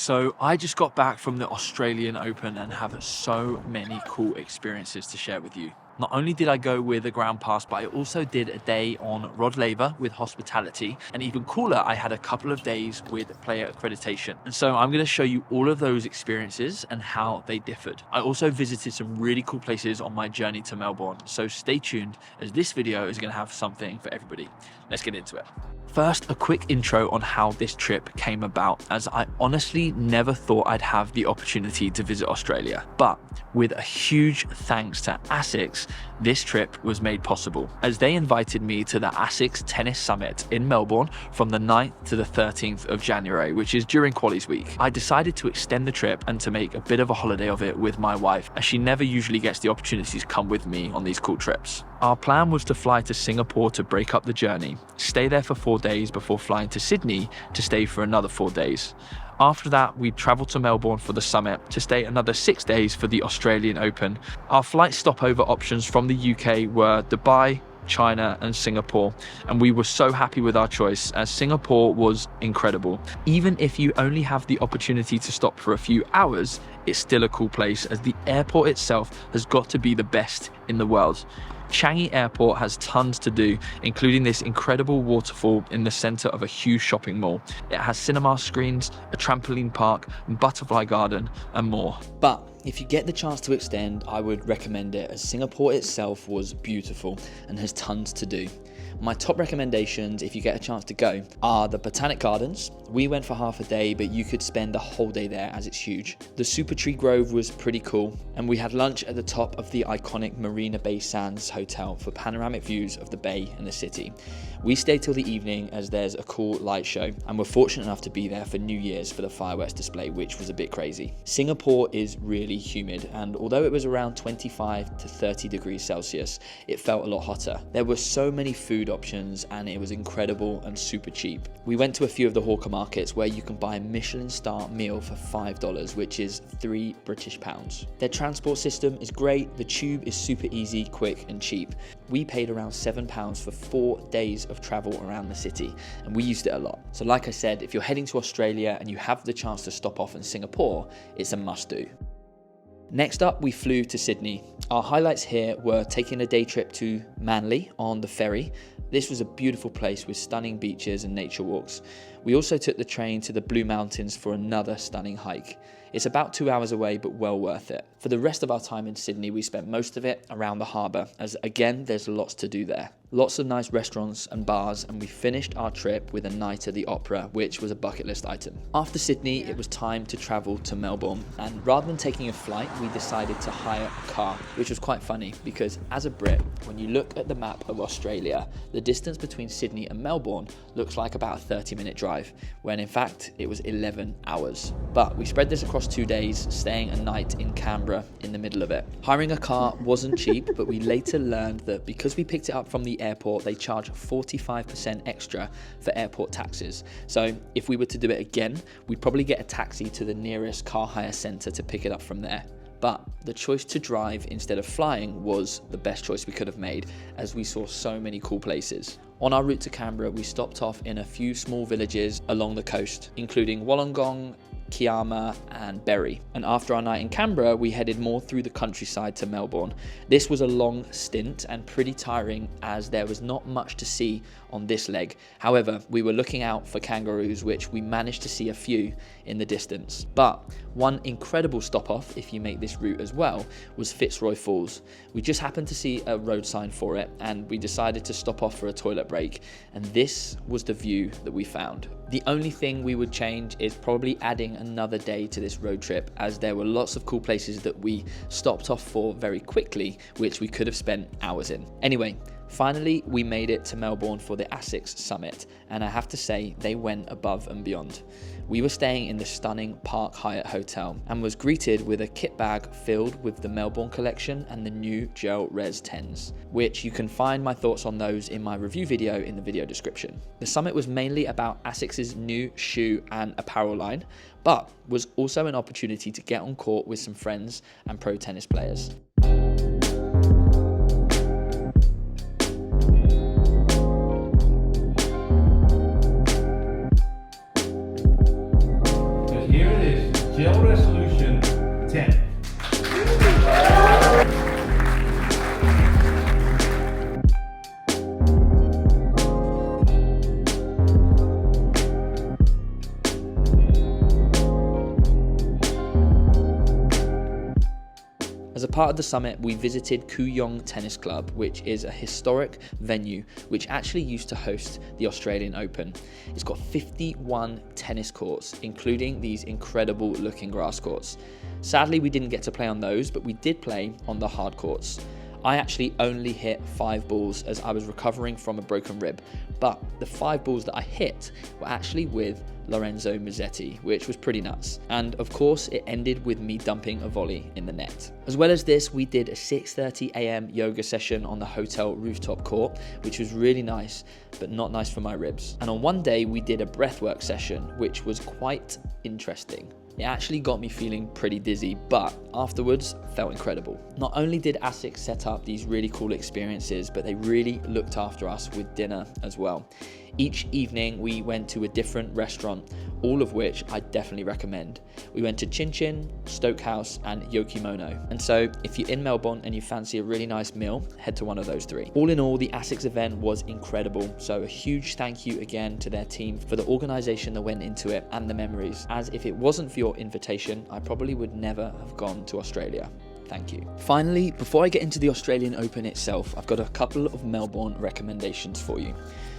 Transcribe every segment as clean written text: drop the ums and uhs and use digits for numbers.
So I just got back from the Australian Open and have so many cool experiences to share with you. Not only did I go with a ground pass, but I also did a day on Rod Laver with hospitality. And even cooler, I had a couple of days with player accreditation. And so I'm going to show you all of those experiences and how they differed. I also visited some really cool places on my journey to Melbourne. So stay tuned, as this video is going to have something for everybody. Let's get into it. First, a quick intro on how this trip came about, as I honestly never thought I'd have the opportunity to visit Australia. But with a huge thanks to Asics, this trip was made possible, as they invited me to the Asics Tennis Summit in Melbourne from the 9th to the 13th of January, which is during Qualies Week. I decided to extend the trip and to make a bit of a holiday of it with my wife, as she never usually gets the opportunity to come with me on these cool trips. Our plan was to fly to Singapore to break up the journey, stay there for 4 days before flying to Sydney to stay for another 4 days. After that, we travelled to Melbourne for the summit to stay another 6 days for the Australian Open. Our flight stopover options from the UK were Dubai, China and Singapore, and we were so happy with our choice, as Singapore was incredible. Even if you only have the opportunity to stop for a few hours, it's still a cool place, as the airport itself has got to be the best in the world. Changi Airport has tons to do, including this incredible waterfall in the center of a huge shopping mall. It has cinema screens, a trampoline park, butterfly garden, and more. But if you get the chance to extend, I would recommend it, as Singapore itself was beautiful and has tons to do. My top recommendations, if you get a chance to go, are the Botanic Gardens. We went for half a day, but you could spend the whole day there, as it's huge. The Super Tree Grove was pretty cool, and we had lunch at the top of the iconic Marina Bay Sands Hotel for panoramic views of the bay and the city. We stayed till the evening, as there's a cool light show, and we're fortunate enough to be there for New Year's for the fireworks display, which was a bit crazy. Singapore is really humid, and although it was around 25 to 30 degrees Celsius, it felt a lot hotter. There were so many food options, and it was incredible and super cheap. We went to a few of the hawker markets where you can buy a Michelin star meal for $5, which is £3 British. Their transport system is great. The tube is super easy, quick and cheap. We paid around £7 for 4 days of travel around the city, and we used it a lot. So like I said, if you're heading to Australia and you have the chance to stop off in Singapore, it's a must do. Next up, we flew to Sydney. Our highlights here were taking a day trip to Manly on the ferry. This was a beautiful place with stunning beaches and nature walks. We also took the train to the Blue Mountains for another stunning hike. It's about 2 hours away, but well worth it. For the rest of our time in Sydney, we spent most of it around the harbour, as again, there's lots to do there. Lots of nice restaurants and bars, and we finished our trip with a night at the opera, which was a bucket list item. After Sydney, it was time to travel to Melbourne, and rather than taking a flight, we decided to hire a car, which was quite funny, because as a Brit, when you look at the map of Australia, the distance between Sydney and Melbourne looks like about a 30-minute drive, when in fact it was 11 hours. But we spread this across 2 days, staying a night in Canberra in the middle of it. Hiring a car wasn't cheap, but we later learned that because we picked it up from the airport, they charge 45% extra for airport taxes. So if we were to do it again, we'd probably get a taxi to the nearest car hire centre to pick it up from there. But the choice to drive instead of flying was the best choice we could have made, as we saw so many cool places. On our route to Canberra, we stopped off in a few small villages along the coast, including Wollongong, Kiama and Berry. And after our night in Canberra, we headed more through the countryside to Melbourne. This was a long stint and pretty tiring, as there was not much to see on this leg. However, we were looking out for kangaroos, which we managed to see a few in the distance. But one incredible stop off, if you make this route as well, was Fitzroy Falls. We just happened to see a road sign for it, and we decided to stop off for a toilet break, and this was the view that we found. The only thing we would change is probably adding another day to this road trip, as there were lots of cool places that we stopped off for very quickly, which we could have spent hours in. Anyway, finally we made it to Melbourne for the Asics Summit, and I have to say they went above and beyond. We were staying in the stunning Park Hyatt Hotel and was greeted with a kit bag filled with the Melbourne collection and the new Gel Res 10s, which you can find my thoughts on those in my review video in the video description. The summit was mainly about Asics' new shoe and apparel line, but was also an opportunity to get on court with some friends and pro tennis players. Here it is. Gel resolution 10. As a part of the summit, we visited Kooyong Tennis Club, which is a historic venue which actually used to host the Australian Open. It's got 51 tennis courts, including these incredible looking grass courts. Sadly, we didn't get to play on those, but we did play on the hard courts. I actually only hit 5 balls as I was recovering from a broken rib, but the 5 balls that I hit were actually with Lorenzo Musetti, which was pretty nuts. And of course, it ended with me dumping a volley in the net. As well as this, we did a 6:30 a.m. yoga session on the hotel rooftop court, which was really nice, but not nice for my ribs. And on one day, we did a breathwork session, which was quite interesting. It actually got me feeling pretty dizzy, but afterwards felt incredible. Not only did Asics set up these really cool experiences, but they really looked after us with dinner as well. Each evening we went to a different restaurant, all of which I definitely recommend. We went to Chin Chin, Stoke House and Yokimono. And so if you're in Melbourne and you fancy a really nice meal, head to one of those 3. All in all, the Asics event was incredible. So a huge thank you again to their team for the organization that went into it and the memories, as if it wasn't for your invitation, I probably would never have gone to Australia. Thank you. Finally, before I get into the Australian Open itself, I've got a couple of Melbourne recommendations for you.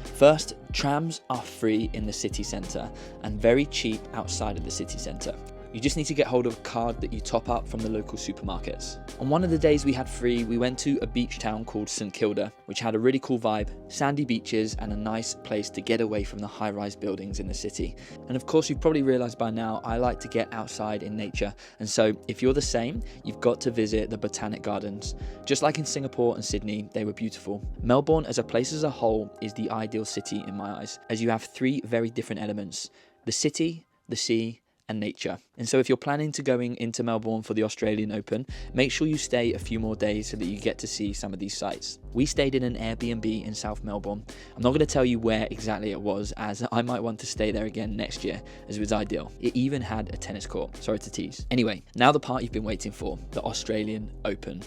First, trams are free in the city centre and very cheap outside of the city centre. You just need to get hold of a card that you top up from the local supermarkets. On one of the days we had free, we went to a beach town called St Kilda, which had a really cool vibe, sandy beaches and a nice place to get away from the high-rise buildings in the city. And of course, you've probably realised by now, I like to get outside in nature. And so if you're the same, you've got to visit the Botanic Gardens. Just like in Singapore and Sydney, they were beautiful. Melbourne as a place as a whole is the ideal city in my eyes, as you have 3 very different elements: the city, the sea, and nature. And so if you're planning to going into Melbourne for the Australian Open, make sure you stay a few more days so that you get to see some of these sites. We stayed in an Airbnb in South Melbourne. I'm not going to tell you where exactly it was, as I might want to stay there again next year, as it was ideal. It even had a tennis court. Sorry to tease. Anyway, now the part you've been waiting for, the Australian Open.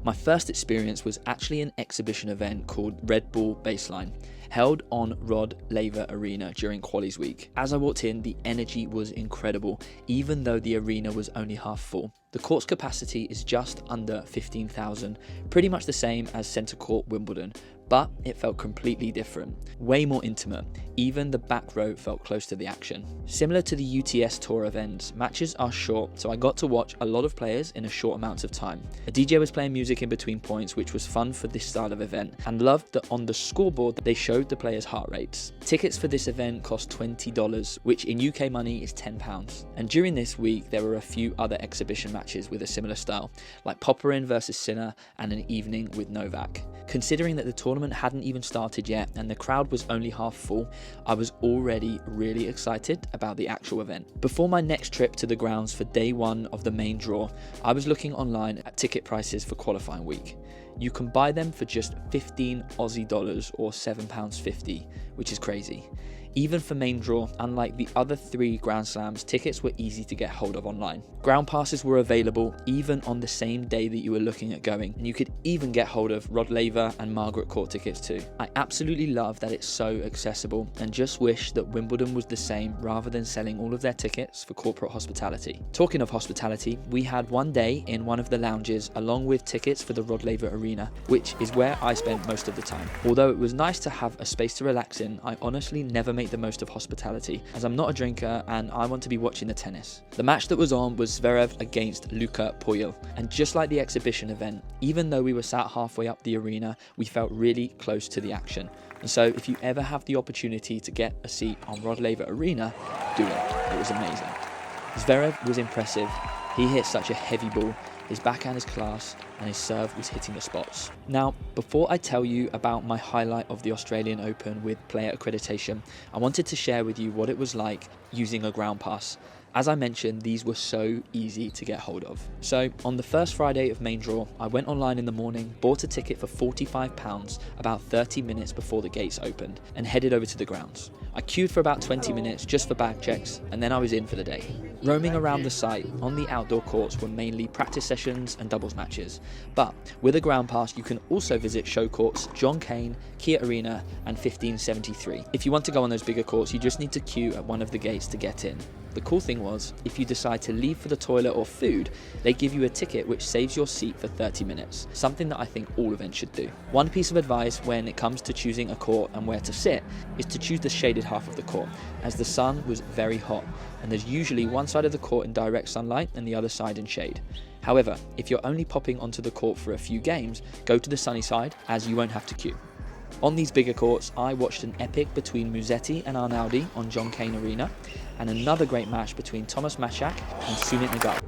My first experience was actually an exhibition event called Red Bull Baseline, held on Rod Laver Arena during Qualies Week. As I walked in, the energy was incredible, even though the arena was only half full. The court's capacity is just under 15,000, pretty much the same as Centre Court Wimbledon, but it felt completely different, way more intimate. Even the back row felt close to the action. Similar to the UTS Tour events, matches are short, so I got to watch a lot of players in a short amount of time. A DJ was playing music in between points, which was fun for this style of event, and loved that on the scoreboard they showed the players' heart rates. Tickets for this event cost $20, which in UK money is £10. And during this week, there were a few other exhibition matches with a similar style, like Popperin versus Sinner and an evening with Novak. Considering that the tournament hadn't even started yet and the crowd was only half full, I was already really excited about the actual event. Before my next trip to the grounds for day 1 of the main draw, I was looking online at ticket prices for qualifying week. You can buy them for just 15 Aussie dollars or £7.50, which is crazy. Even for main draw, unlike the other 3 Grand Slams, tickets were easy to get hold of online. Ground passes were available even on the same day that you were looking at going, and you could even get hold of Rod Laver and Margaret Court tickets too. I absolutely love that it's so accessible, and just wish that Wimbledon was the same rather than selling all of their tickets for corporate hospitality. Talking of hospitality, we had one day in one of the lounges along with tickets for the Rod Laver Arena, which is where I spent most of the time. Although it was nice to have a space to relax in, I honestly never made the most of hospitality, as I'm not a drinker and I want to be watching the tennis. The match that was on was Zverev against Luka Poyel, and just like the exhibition event, even though we were sat halfway up the arena, we felt really close to the action. And so if you ever have the opportunity to get a seat on Rod Laver Arena, do it. It was amazing. Zverev was impressive. He hit such a heavy ball, his backhand is class, and his serve was hitting the spots. Now, before I tell you about my highlight of the Australian Open with player accreditation, I wanted to share with you what it was like using a ground pass. As I mentioned, these were so easy to get hold of. So on the first Friday of main draw, I went online in the morning, bought a ticket for £45 about 30 minutes before the gates opened, and headed over to the grounds. I queued for about 20 minutes just for bag checks, and then I was in for the day. Roaming around the site, on the outdoor courts were mainly practice sessions and doubles matches, but with a ground pass you can also visit show courts John Cain, Kia Arena and 1573. If you want to go on those bigger courts, you just need to queue at one of the gates to get in. The cool thing was, if you decide to leave for the toilet or food, they give you a ticket which saves your seat for 30 minutes, something that I think all events should do. One piece of advice when it comes to choosing a court and where to sit is to choose the shaded half of the court, as the sun was very hot and there's usually one side of the court in direct sunlight and the other side in shade. However, if you're only popping onto the court for a few games, go to the sunny side as you won't have to queue. On these bigger courts, I watched an epic between Musetti and Arnaldi on John Cain Arena, and another great match between Thomas Mashak and Sunit Nagar.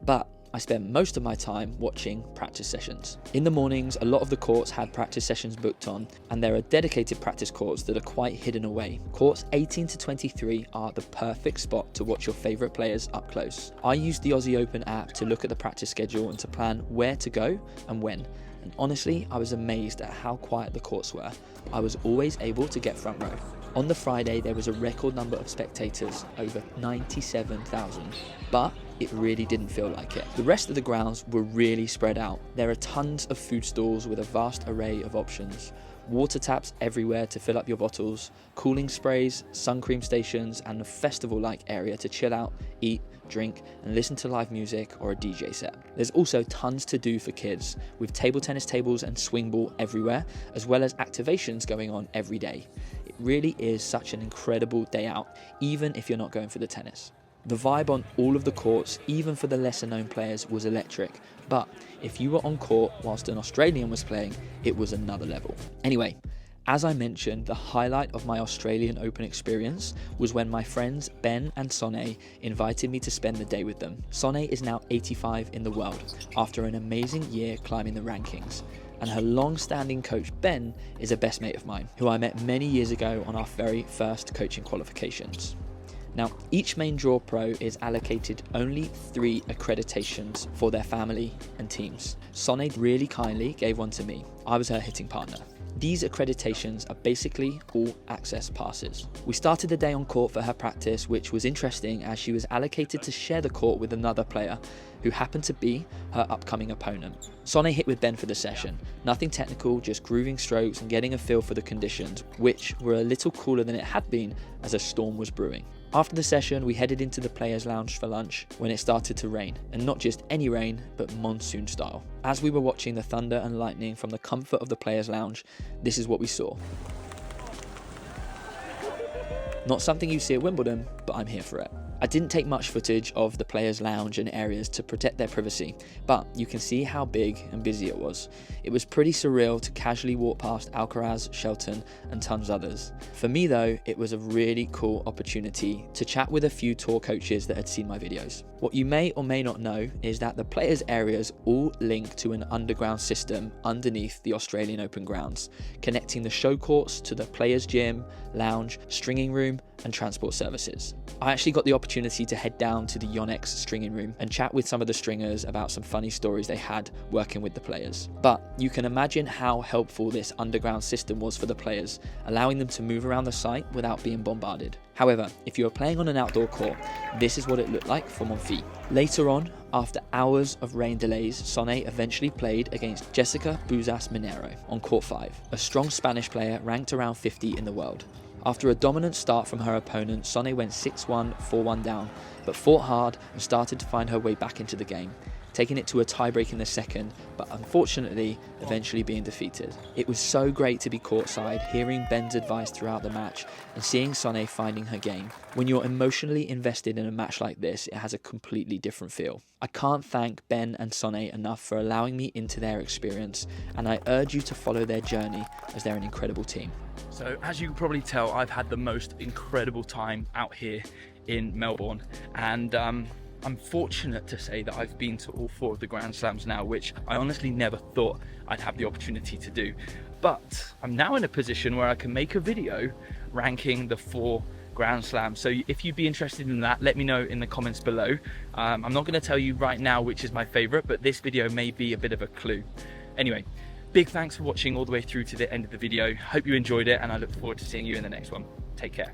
But I spent most of my time watching practice sessions. In the mornings, a lot of the courts had practice sessions booked on, and there are dedicated practice courts that are quite hidden away. Courts 18 to 23 are the perfect spot to watch your favourite players up close. I used the Aussie Open app to look at the practice schedule and to plan where to go and when. And honestly, I was amazed at how quiet the courts were. I was always able to get front row. On the Friday, there was a record number of spectators, over 97,000, but it really didn't feel like it. The rest of the grounds were really spread out. There are tons of food stalls with a vast array of options. Water taps everywhere to fill up your bottles, cooling sprays, sun cream stations, and a festival-like area to chill out, eat, drink, and listen to live music or a DJ set. There's also tons to do for kids, with table tennis tables and swing ball everywhere, as well as activations going on every day. It really is such an incredible day out, even if you're not going for the tennis. The vibe on all of the courts, even for the lesser known players, was electric, but if you were on court whilst an Australian was playing, it was another level. Anyway, as I mentioned, the highlight of my Australian Open experience was when my friends Ben and Sonne invited me to spend the day with them. Sonne is now 85 in the world, after an amazing year climbing the rankings. And her long-standing coach Ben is a best mate of mine, who I met many years ago on our very first coaching qualifications. Now, each main draw pro is allocated only 3 accreditations for their family and teams. Sonne really kindly gave one to me. I was her hitting partner. These accreditations are basically all access passes. We started the day on court for her practice, which was interesting as she was allocated to share the court with another player who happened to be her upcoming opponent. Sonne hit with Ben for the session. Nothing technical, just grooving strokes and getting a feel for the conditions, which were a little cooler than it had been as a storm was brewing. After the session, we headed into the players' lounge for lunch when it started to rain, and not just any rain, but monsoon style. As we were watching the thunder and lightning from the comfort of the players' lounge, this is what we saw. Not something you see at Wimbledon, but I'm here for it. I didn't take much footage of the players' lounge and areas to protect their privacy, but you can see how big and busy it was. It was pretty surreal to casually walk past Alcaraz, Shelton, and tons others. For me though, it was a really cool opportunity to chat with a few tour coaches that had seen my videos. What you may or may not know is that the players' areas all link to an underground system underneath the Australian Open grounds, connecting the show courts to the players' gym, lounge, stringing room, and transport services. I actually got the opportunity to head down to the Yonex stringing room and chat with some of the stringers about some funny stories they had working with the players. But you can imagine how helpful this underground system was for the players, allowing them to move around the site without being bombarded. However, if you are playing on an outdoor court, this is what it looked like from on feet. Later on, after hours of rain delays, Sonne eventually played against Jessica Buzas Minero on court 5, a strong Spanish player ranked around 50 in the world. After a dominant start from her opponent, Sonne went 6-1, 4-1 down, but fought hard and started to find her way back into the game, taking it to a tiebreak in the second, but unfortunately, eventually being defeated. It was so great to be courtside, hearing Ben's advice throughout the match, and seeing Sonne finding her game. When you're emotionally invested in a match like this, it has a completely different feel. I can't thank Ben and Sonne enough for allowing me into their experience, and I urge you to follow their journey as they're an incredible team. So as you can probably tell, I've had the most incredible time out here in Melbourne, and I'm fortunate to say that I've been to all 4 of the Grand Slams now, which I honestly never thought I'd have the opportunity to do. But I'm now in a position where I can make a video ranking the 4 Grand Slams. So if you'd be interested in that, let me know in the comments below. I'm not going to tell you right now which is my favorite, but this video may be a bit of a clue. Anyway, big thanks for watching all the way through to the end of the video. Hope you enjoyed it, and I look forward to seeing you in the next one. Take care.